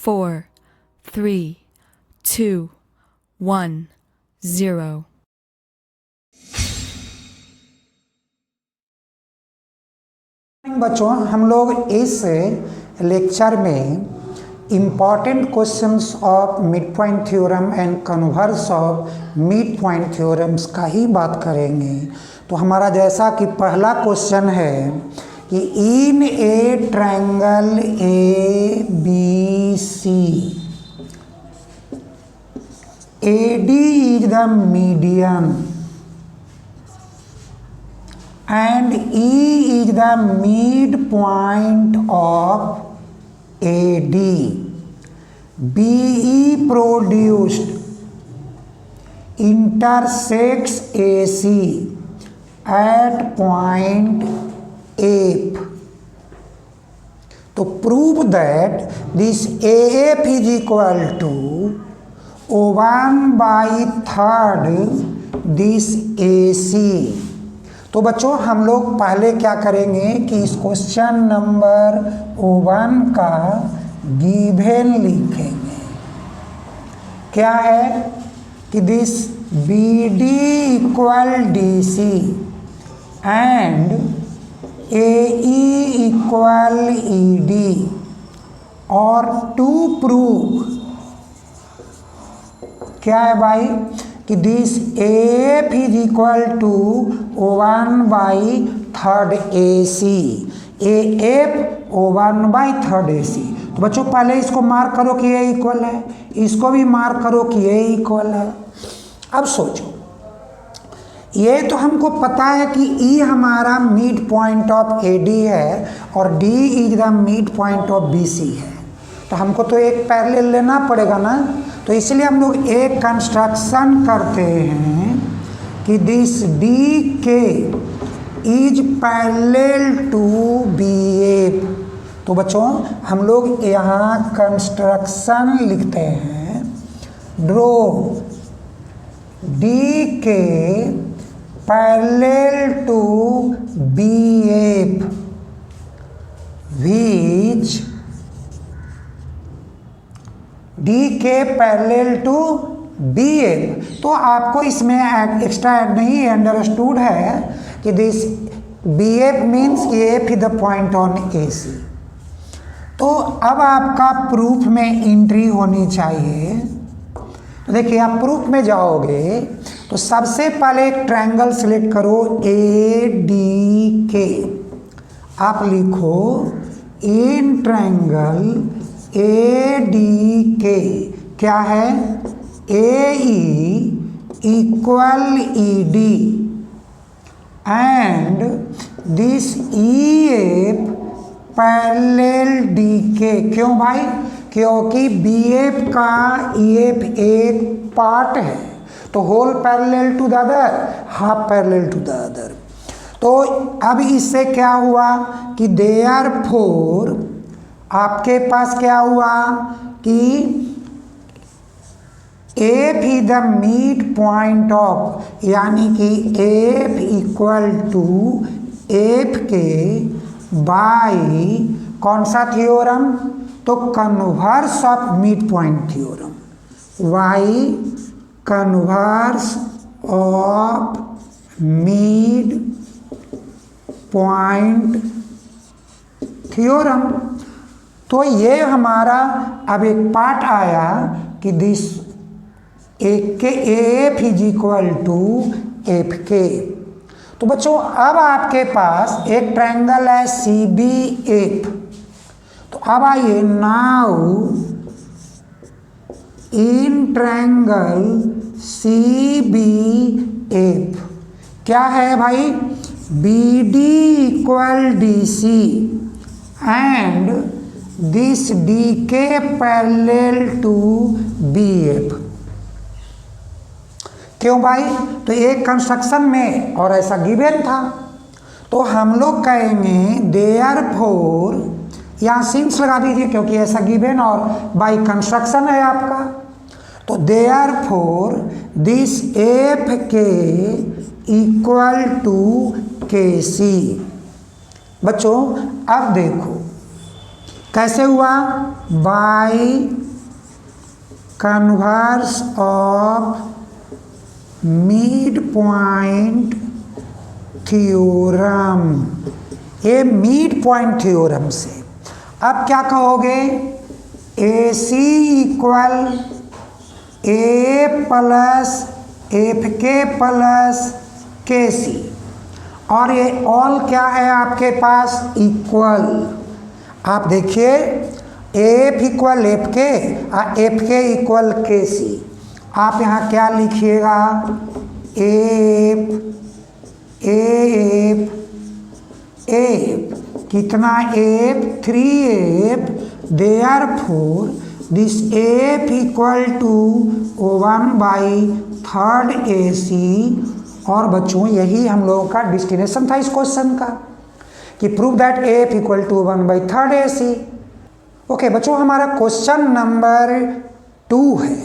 4, 3, 2, 1, 0. बच्चों, हम लोग इस लेक्चर में important questions of mid point theorem and converse of mid point theorems का ही बात करेंगे। तो हमारा जैसा कि पहला क्वेश्चन है कि in a triangle A B C AD is the median and E is the midpoint of AD. BE produced intersects AC at point F. तो prove that this AF is equal to O1/3 this AC। तो बच्चों, हम लोग पहले क्या करेंगे कि इस क्वेश्चन नंबर O1 का गिवन लिखेंगे। क्या है कि this BD equal DC and AE equal ED और टू प्रूव क्या है भाई कि this AF is equal to O1/3 AC। AF O1/3 AC। तो बच्चों, पहले इसको मार्क करो कि ये इक्वल है, इसको भी मार्क करो कि ये इक्वल है। अब सोचो, ये तो हमको पता है कि E हमारा मिड पॉइंट ऑफ AD है और D is the mid point of BC है। तो हमको तो एक पैरेलल लेना पड़ेगा ना। तो इसलिए हम लोग एक कंस्ट्रक्शन करते हैं कि this DK is parallel to BF। तो बच्चों, हम लोग यहाँ कंस्ट्रक्शन लिखते हैं, draw DK parallel to BF which DK parallel to BF। तो आपको इसमें एक्स्ट्रा ऐड नहीं, अंडरस्टूड है कि this BF means AF is the point on AC। तो अब आपका प्रूफ में एंट्री होनी चाहिए। तो देखिए, आप प्रूफ में जाओगे तो सबसे पहले एक ट्रायंगल सिलेक्ट करो ADK। आप लिखो इन ट्रायंगल ADK क्या है, AE equal ED and this EF parallel DK। क्यों भाई? क्योंकि BF का EF एक पार्ट है, तो whole parallel to the other, half parallel to the other. तो अब इससे क्या हुआ कि देयरफॉर आपके पास क्या हुआ कि F is the mid point of, यानी कि F इक्वल टू F के बाई कौन सा थ्योरम, तो converse of mid point theorem, Y converse of mid point theorem. तो ये हमारा अब एक पार्ट आया कि दिस एक के AF is equal to FK। तो बच्चों, अब आपके पास एक ट्रायंगल है CBF। तो अब आइए, नाउ इन ट्रायंगल CBF क्या है भाई, BD equal DC and this DK parallel to BF। क्यों भाई? तो एक कंस्ट्रक्शन में और ऐसा गिवन था, तो हम लोग कहेंगे देयरफॉर, यहाँ सिंस लगा दीजिए क्योंकि ऐसा गिवन और बाय कंस्ट्रक्शन है आपका। तो देयरफॉर दिस एफ के इक्वल टू के सी। बच्चों अब देखो कैसे हुआ, bye converse of mid point theorem. ये मिड पॉइंट थ्योरम से अब क्या कहोगे, ए सी इक्वल ए प्लस एफ के प्लस के सी, और ये ऑल क्या है आपके पास, इक्वल। आप देखिए एफ इक्वल एफ के और एफ के इक्वल के सी। आप यहाँ क्या लिखिएगा, एफ एफ एफ, कितना F, 3f, therefore this F equal to 1/3 AC। और बच्चों यही हम लोगों का डेस्टिनेशन था इस क्वेश्चन का, कि prove that F equal to 1/3 AC। Okay बच्चों, हमारा क्वेश्चन नंबर 2 है,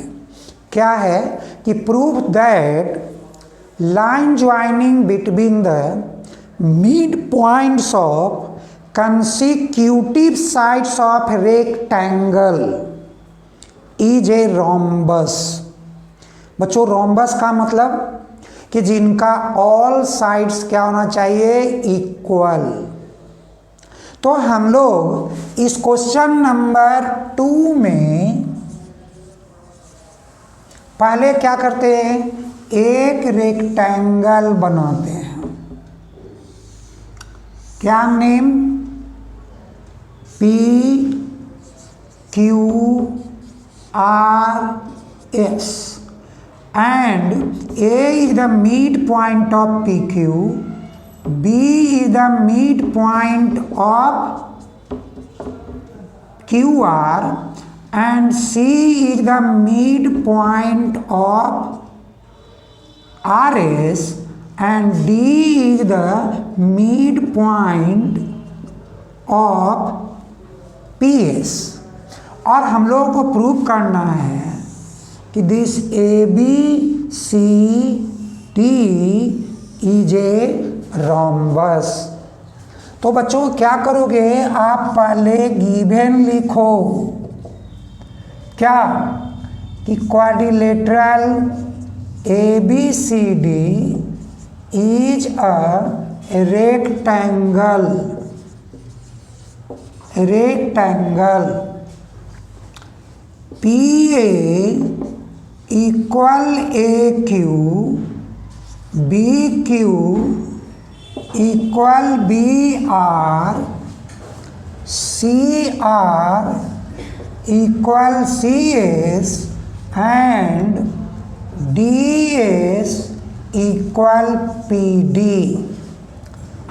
क्या है कि prove that line joining between the mid points of consecutive sides of rectangle is a rhombus. बच्चों रोम्बस का मतलब कि जिनका ऑल साइड्स क्या होना चाहिए, इक्वल। तो हम लोग इस क्वेश्चन नंबर 2 में पहले क्या करते हैं, एक रेक्टेंगल बनाते हैं। क्या name, P Q R S, and A is the midpoint of PQ, B is the midpoint of QR, and C is the midpoint of RS, and D is the midpoint of PS। और हम लोगों को prove करना है कि this ABC D is a rhombus. तो बच्चों क्या करोगे, आप पहले गिवन लिखो, क्या कि quadrilateral ABCD is a rectangle PA equal AQ, BQ equal BR, CR equal CS, and DS equal PD।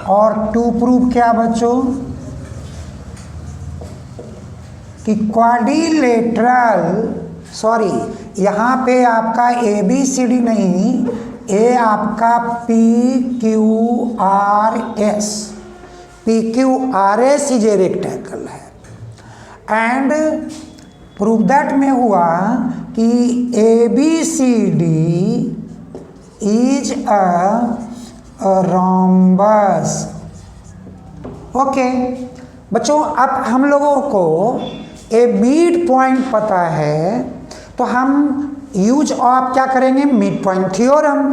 और टू प्रूव क्या बच्चों, कि क्वाड्रिलेटरल, सॉरी यहाँ पे आपका ABCD नहीं, ए आपका PQRS, PQRS is a rectangle है। एंड प्रूव दैट में हुआ कि ABCD is a rhombus. Okay बच्चों, अब हम लोगों को ए मिड पॉइंट पता है, तो हम यूज ऑफ क्या करेंगे, मिड पॉइंट थ्योरम।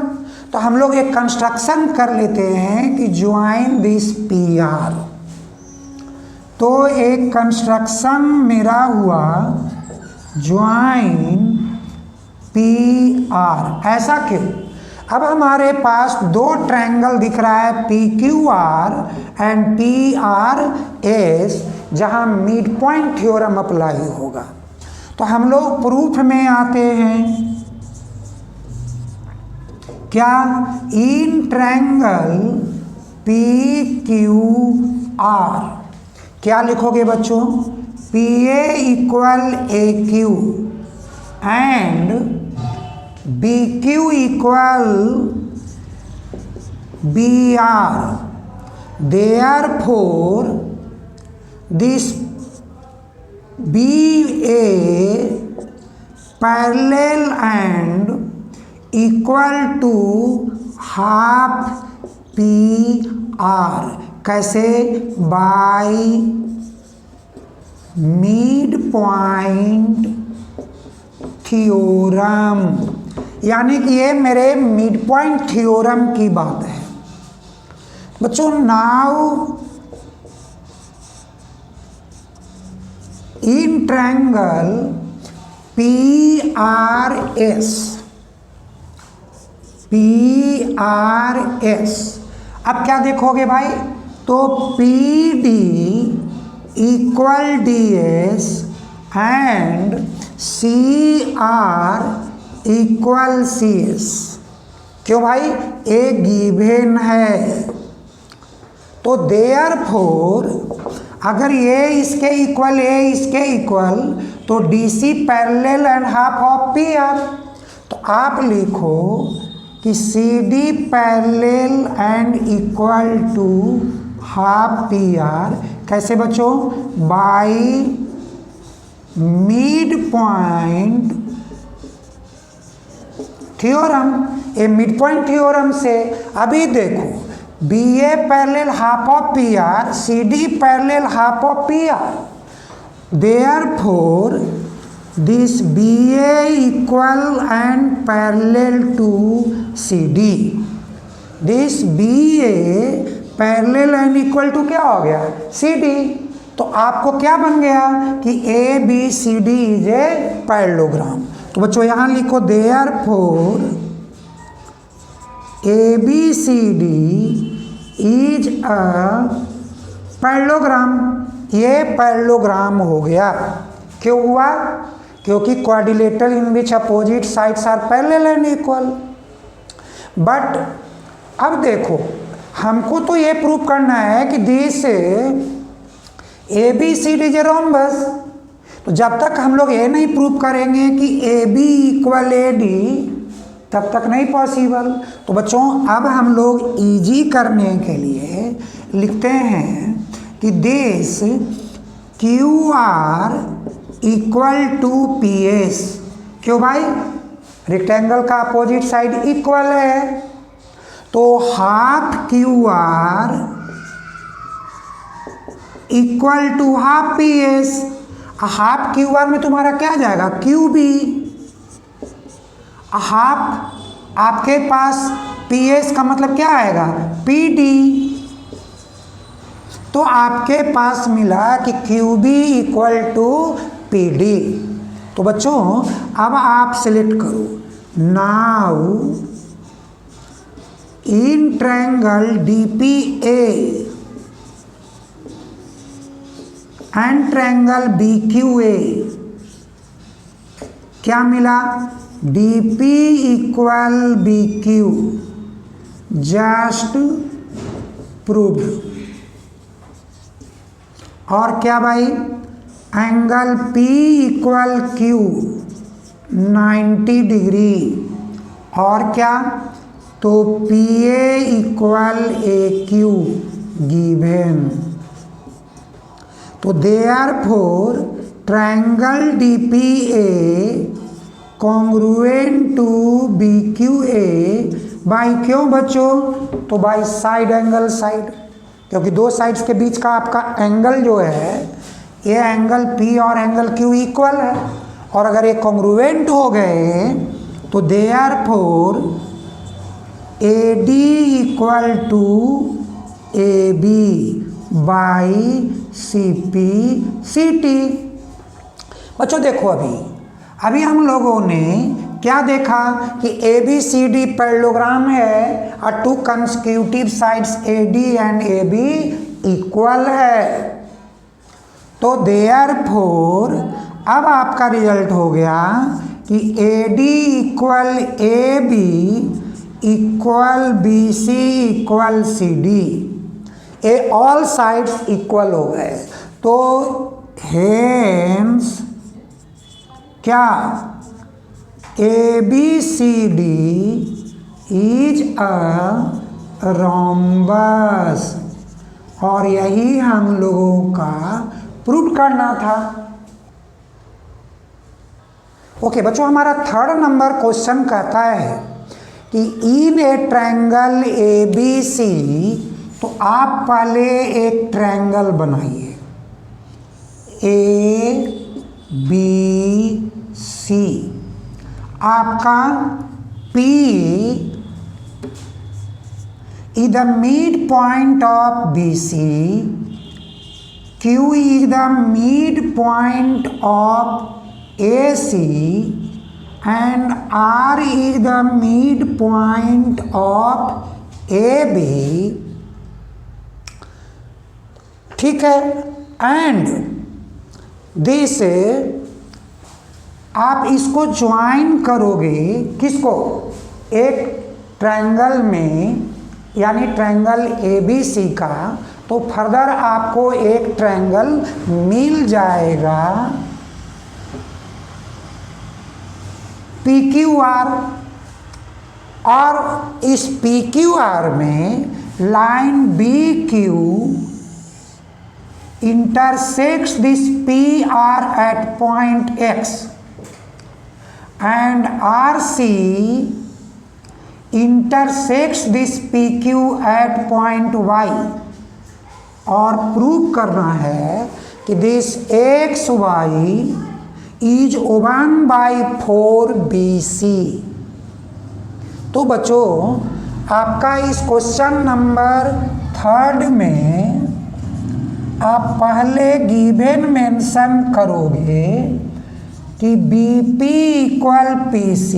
तो हम लोग एक कंस्ट्रक्शन कर लेते हैं कि ज्वाइन दिस PR। तो एक कंस्ट्रक्शन मेरा हुआ ज्वाइन PR। ऐसा क्यों, अब हमारे पास दो ट्रायंगल दिख रहा है PQR एंड PRS, जहां मिड पॉइंट थ्योरम अप्लाई होगा। तो हम लोग प्रूफ में आते हैं, क्या, इन ट्रायंगल PQR क्या लिखोगे बच्चों, PA equal AQ and BQ equal BR। Therefore this BA parallel and equal to half P R. कैसे? बाय मिड पॉइंट थ्योरम, यानी कि ये मेरे मिड पॉइंट थ्योरम की बात है बच्चों। नाउ इन ट्रायंगल PRS, अब क्या देखोगे भाई? तो PD equal DS and CR equal CS। क्यों भाई? ए गिवन है, तो देयरफॉर अगर ये इसके इक्वल, ए इसके इक्वल, तो DC parallel and half of PR। तो आप लिखो कि CD parallel and equal to half PR। कैसे बच्चों? By mid point theorem. A mid point theorem से अभी देखो, BA parallel half of PR, CD parallel half of PR, therefore this BA equal and parallel to CD। this BA parallel and equal to क्या हो गया? CD। तो आपको क्या बन गया कि ABCD इज ए पैरेललोग्राम। तो बच्चों यहां लिखो therefore ABCD is a parallelogram. ये पैरेललोग्राम हो गया। क्यों हुआ? क्योंकि quadrilateral in which opposite sides are parallel and equal. But अब देखो, हमको तो ये प्रूव करना है कि this ABCD is a rhombus. तो जब तक हम लोग ये नहीं प्रूव करेंगे कि AB इक्वल AD, तब तक नहीं पॉसिबल। तो बच्चों अब हम लोग इजी करने के लिए लिखते हैं कि this QR equal to PS। क्यों भाई? रेक्टेंगल का अपोजिट साइड इक्वल है, तो half QR equal to half PS। Half QR में तुम्हारा क्या जाएगा? QB। हाफ आपके पास PS का मतलब क्या आएगा? PD। तो आपके पास मिला कि QB इक्वल टू PD। तो बच्चों अब आप सिलेक्ट करो। Now in triangle DPA and triangle BQA क्या मिला? DP equal BQ। Just proved. और क्या भाई? Angle P equal Q 90 degree. और क्या? तो PA इक्वल AQ गिवन। तो therefore triangle DPA congruent to BQA by, क्यों बच्चों? तो बाई साइड एंगल साइड, क्योंकि दो साइड्स के बीच का आपका एंगल जो है, ये एंगल P और एंगल Q इक्वल है। और अगर ये कॉन्ग्रुएंट हो गए तो therefore AD equal to AB by CP CT। बच्चों देखो, अभी हम लोगों ने क्या देखा कि ABCD पैरेललोग्राम है और to consecutive sides AD and AB equal है। तो देयरफॉर अब आपका रिजल्ट हो गया कि AD equal AB equal BC equal CD। ए ऑल साइड्स इक्वल हो गए। तो हेंस क्या? ABCD is a rhombus. और यही हम लोगों का प्रूव करना था। ओके बच्चों, हमारा थर्ड नंबर क्वेश्चन कहता है कि in a triangle A B सी, तो आप पहले एक ट्रायंगल बनाइए ए बी सी। आपका P is the midpoint of BC, Q is the midpoint of AC, and R is the midpoint of AB। ठीक है, एंड दिस आप इसको ज्वाइन करोगे किसको, एक ट्रायंगल में, यानी ट्रायंगल ए बी सी का, तो फर्दर आपको एक ट्रायंगल मिल जाएगा पी क्यू आर। और इस पी क्यू आर में line B Q intersects this PR at point X and RC intersects this PQ at point Y। और प्रूव करना है कि दिस XY is 1/4 BC। तो बच्चों, आपका इस क्वेश्चन नंबर थर्ड में आप पहले गिवन मेंशन करोगे कि BP equal PC,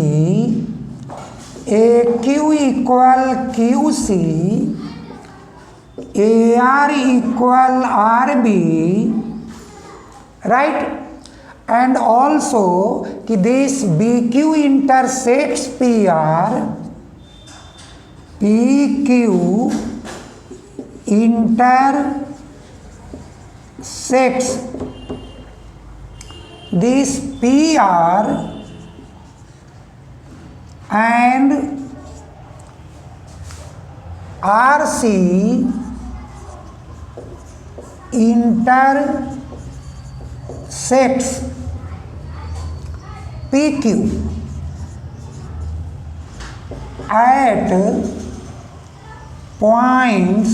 AQ equal QC, AR equal RB, right, and also कि this BQ intersects PR, PQ intersects this PR and RC intersects PQ at points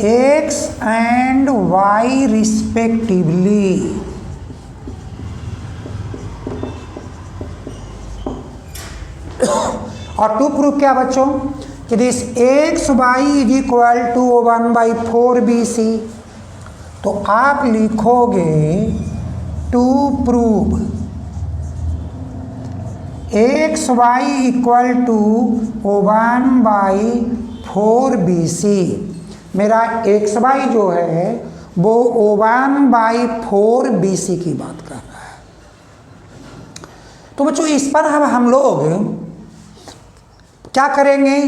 X and Y respectively। और to proof क्या बच्चों कि this X Y is equal to 1/4 BC। तो आप लिखोगे to prove X Y equal to 1/4 BC। मेरा X Y जो है वो 1/4 BC की बात कर रहा है। तो बच्चों, इस पर हम लोग क्या करेंगे,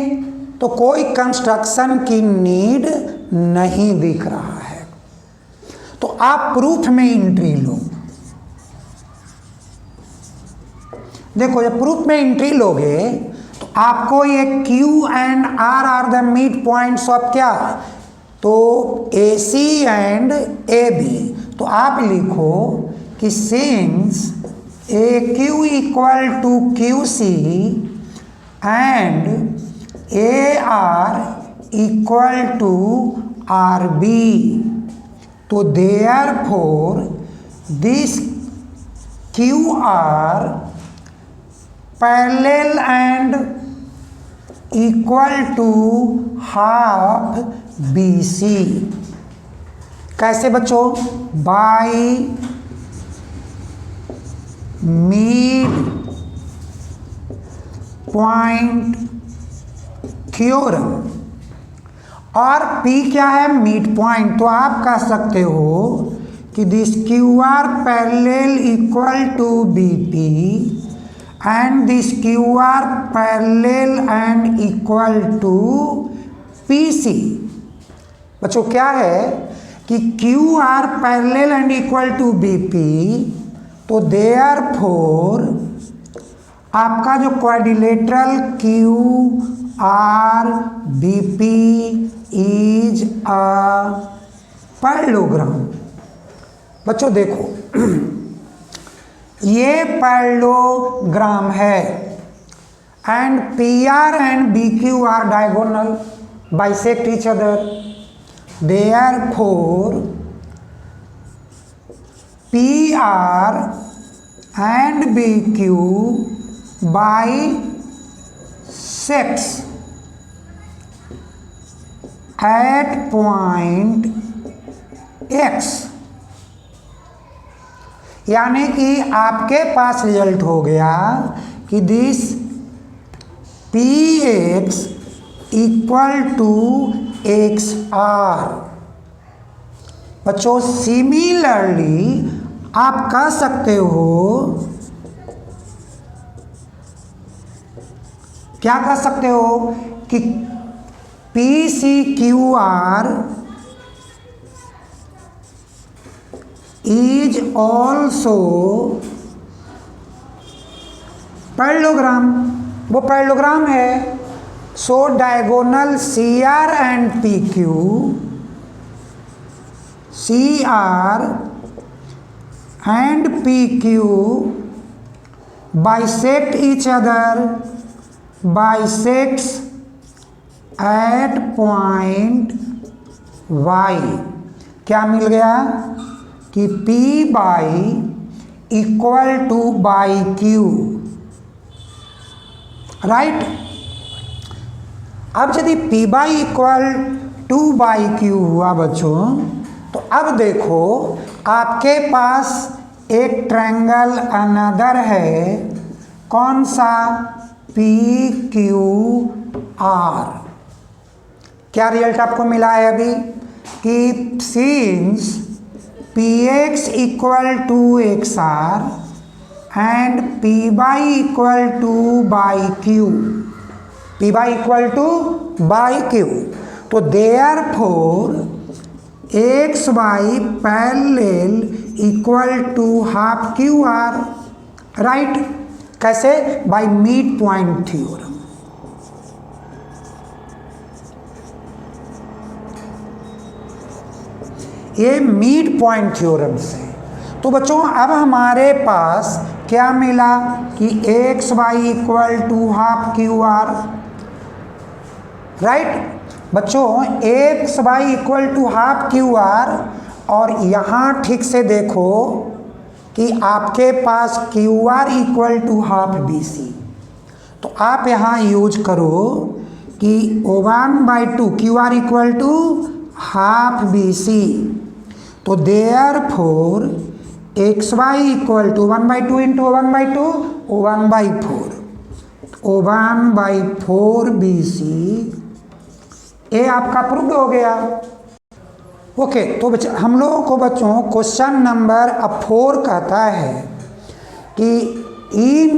तो कोई कंस्ट्रक्शन की नीड नहीं दिख रहा है, तो आप प्रूफ में एंट्री लो। देखो, जब प्रूफ में एंट्री लोगे तो आपको ये Q and R are the mid points of क्या, तो AC एंड AB। तो आप लिखो कि since AQ equal to QC and AR equal to RB, तो therefore this QR parallel and equal to half BC। कैसे बच्चों, बाय मिड पॉइंट थ्योरम। और P क्या है, मिड पॉइंट। तो आप कह सकते हो कि this QR parallel equal to BP and this QR parallel and equal to PC। बच्चों, क्या है कि QR parallel and equal to BP, तो therefore आपका जो quadrilateral QR BP is a parallelogram. बच्चों देखो, ये पैरेललोग्राम है and PR and BQ are diagonal, bisect each other. Therefore, PR and BQ bisects at point X. यानी कि आपके पास रिजल्ट हो गया कि this PX equal to XR। बच्चों सिमिलरली आप कह सकते हो, क्या कह सकते हो कि PCQR is also पैरेललोग्राम। वो पैरेललोग्राम है। सो diagonal CR and PQ, CR and PQ bisect each other, bisects at point Y। क्या मिल गया कि P by equal to by Q, right. अब यदि P by equal to by Q हुआ बच्चों, तो अब देखो आपके पास एक ट्रायंगल अनदर है, कौन सा, PQR। क्या रिजल्ट आपको मिला है अभी कि since PX equal to XR and P by equal to by Q, P by equal to by Q, तो therefore X by parallel equal to half QR, right. कैसे, बाई मिड पॉइंट थ्योरम। ये mid point theorem से। तो बच्चों अब हमारे पास क्या मिला कि X Y equal to half QR, right. बच्चों X Y equal to half QR, और यहाँ ठीक से देखो कि आपके पास QR equal to half BC। तो आप यहाँ यूज करो कि 1/2 QR equal to half BC। तो therefore X Y equal to 1/2 into 1/2 1/4, 1/4 BC। ये आपका प्रूव्ड हो गया। ओके, तो हम लोगों को बच्चों क्वेश्चन नंबर 4 कहता है कि in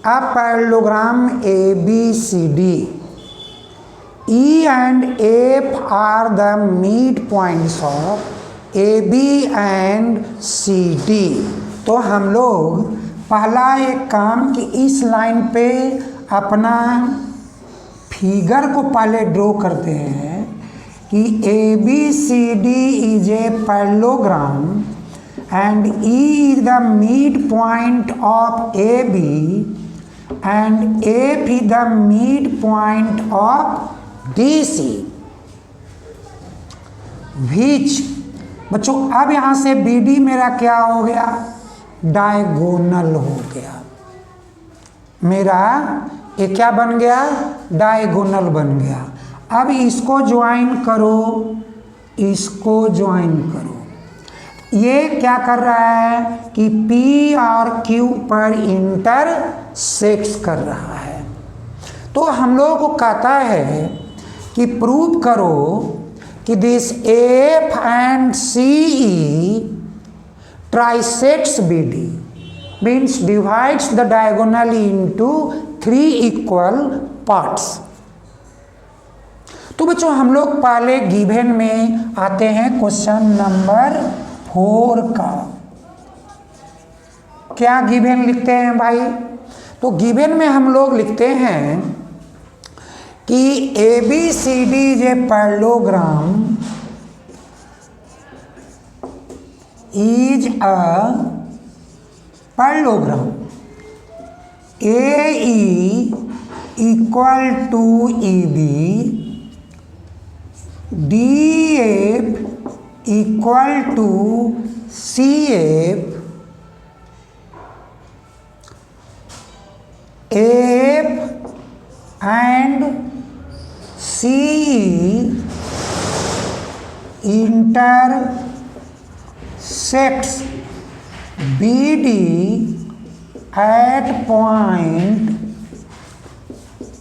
a parallelogram ABCD, E and F are the midpoints of AB and CD। तो हम लोग पहला एक काम कि इस लाइन पे अपना फिगर को पहले ड्रॉ करते हैं कि ABCD is a parallelogram and E is the midpoint of AB and F is the midpoint of DC, which बच्चों अब यहाँ से BD मेरा क्या हो गया, डायगोनल हो गया। मेरा ये क्या बन गया, डायगोनल बन गया। अब इसको ज्वाइन करो, इसको ज्वाइन करो। ये क्या कर रहा है कि P और Q पर इंटरसेक्ट कर रहा है। तो हम लोगों को कहता है कि प्रूव करो कि this F and CE trisects BD, means divides the diagonally into 3 equal parts। तो बच्चों हम लोग पहले गिवन में आते हैं क्वेश्चन नंबर 4 का। क्या गिवन लिखते हैं भाई, तो गिवन में हम लोग लिखते हैं कि ABCD is a parallelogram is a parallelogram AE equal to EB, DF equal to CF, AF and CE intersects BD at point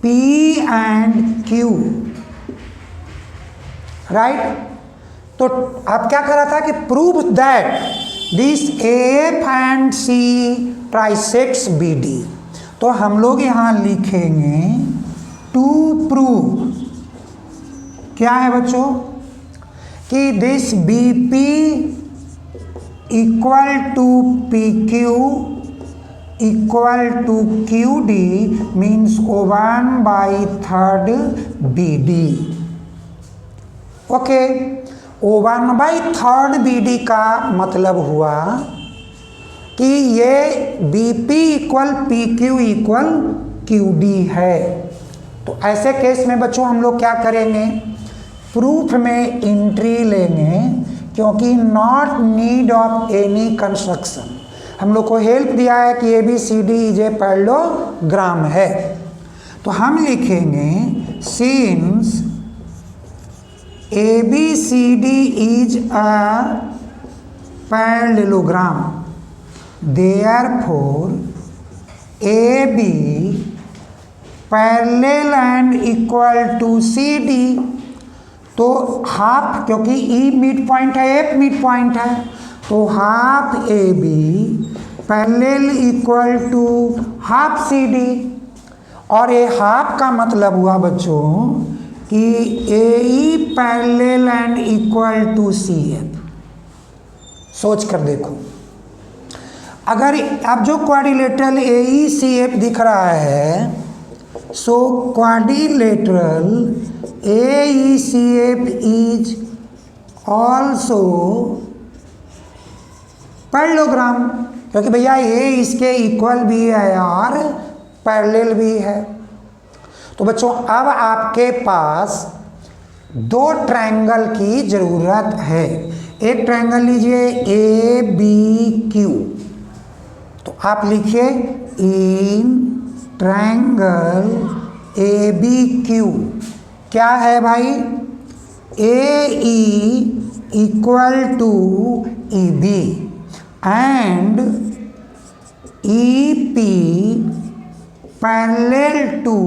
P and Q, right. तो आप क्या कर रहा था कि prove that this AF and C ट्राइसेक्ट्स BD। तो हम लोग यहां लिखेंगे टू प्रूव, क्या है बच्चों, कि this BP equal to PQ equal to QD means O1/3 BD। Okay, O1/3 BD का मतलब हुआ कि ये BP equal PQ equal QD है। तो ऐसे केस में बच्चों हम लोग क्या करेंगे, प्रूफ में एंट्री लेंगे, क्योंकि not need of any construction. हम लोग को हेल्प दिया है कि ABCD इज ए पैरेललोग्राम है। तो हम लिखेंगे since ABCD is a parallelogram, therefore AB parallel and equal to CD। तो हाफ, क्योंकि E मिड पॉइंट है, F मिड पॉइंट है, तो half AB parallel equal to half CD। और ये हाफ का मतलब हुआ बच्चों कि AE parallel and equal to CF। सोच कर देखो, अगर अब जो क्वाड्रिलेटरल AECF दिख रहा है, so quadrilateral AECF is also parallelogram, क्योंकि भैया ये इसके इक्वल भी है और पैरेलल भी है। तो बच्चों अब आपके पास दो ट्रायंगल की जरूरत है। एक ट्रायंगल लीजिए ABQ, तो आप लिखिए इन ट्रायंगल ABQ क्या है भाई, AE equal to EB and EP parallel to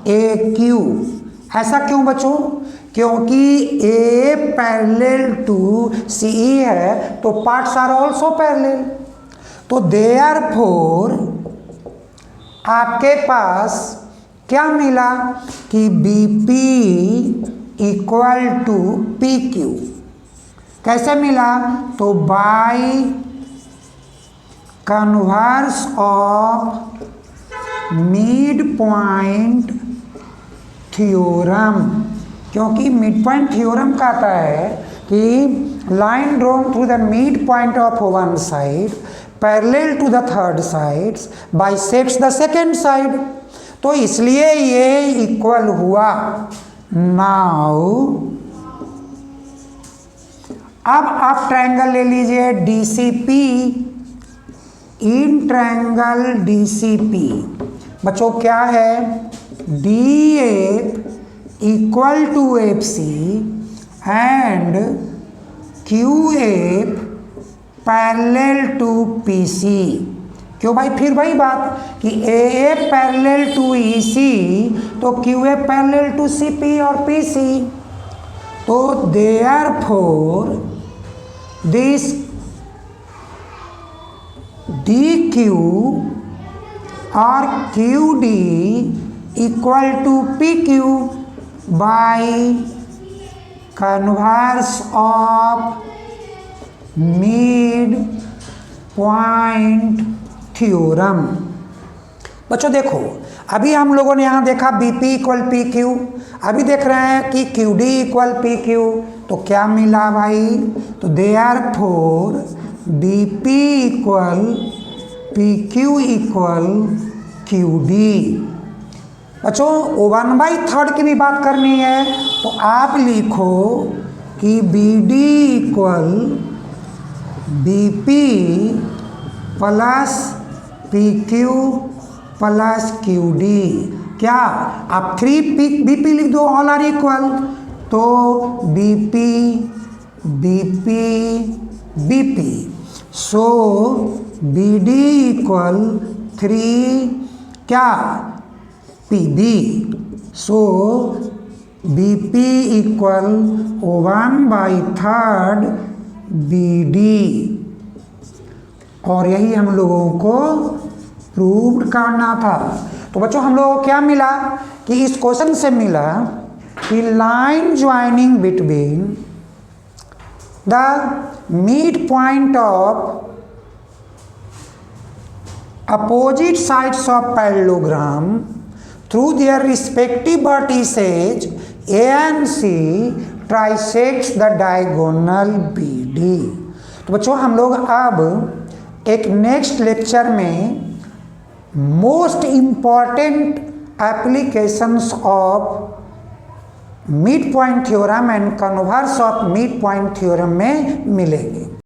AQ। ऐसा क्यों बच्चों, क्योंकि A पैरेलल टू CE है, तो पार्ट्स आर ऑल्सो पैरेलल। तो देयरफॉर आपके पास क्या मिला कि BP इक्वल टू PQ। कैसे मिला, तो by converse of mid point theorem. क्योंकि मिड पॉइंट थ्योरम कहता है कि line drawn through the mid point of one side parallel to the third sides bisects the second side. तो इसलिए ये इक्वल हुआ। नाउ अब आप ट्रायंगल ले लीजिए DCP। इन ट्रायंगल DCP बच्चों क्या है, DF equal to FC and QF parallel to PC। क्यों भाई, फिर वही बात कि AF पैरेलल टू EC, तो QF पैरेलल टू CP और PC। तो देयरफॉर दिस DQ और QD equal to PQ by converse of mid point theorem. बच्चों देखो, अभी हम लोगों ने यहाँ देखा BP इक्वल PQ, अभी देख रहे हैं कि QD इक्वल PQ। तो क्या मिला भाई, तो therefore BP equal P Q equal Q D. बच्चों 1/3 की भी बात करनी है तो आप लिखो कि B D equal B P plus P Q plus Q D. क्या आप 3 बी पी लिख दो, ऑल आर इक्वल, तो B P B P B P, so B D equal 3 क्या P B, so B P equal 1/3 B D. और यही हम लोगों को प्रूव करना था। तो बच्चों हम लोगों को क्या मिला कि इस क्वेश्चन से मिला कि line joining between the mid point of opposite sides of parallelogram through their respective vertices A and C trisects the diagonal BD। तो बच्चों हम लोग अब एक नेक्स्ट लेक्चर में most important applications of mid point theorem and converse of mid point theorem में मिलेंगे।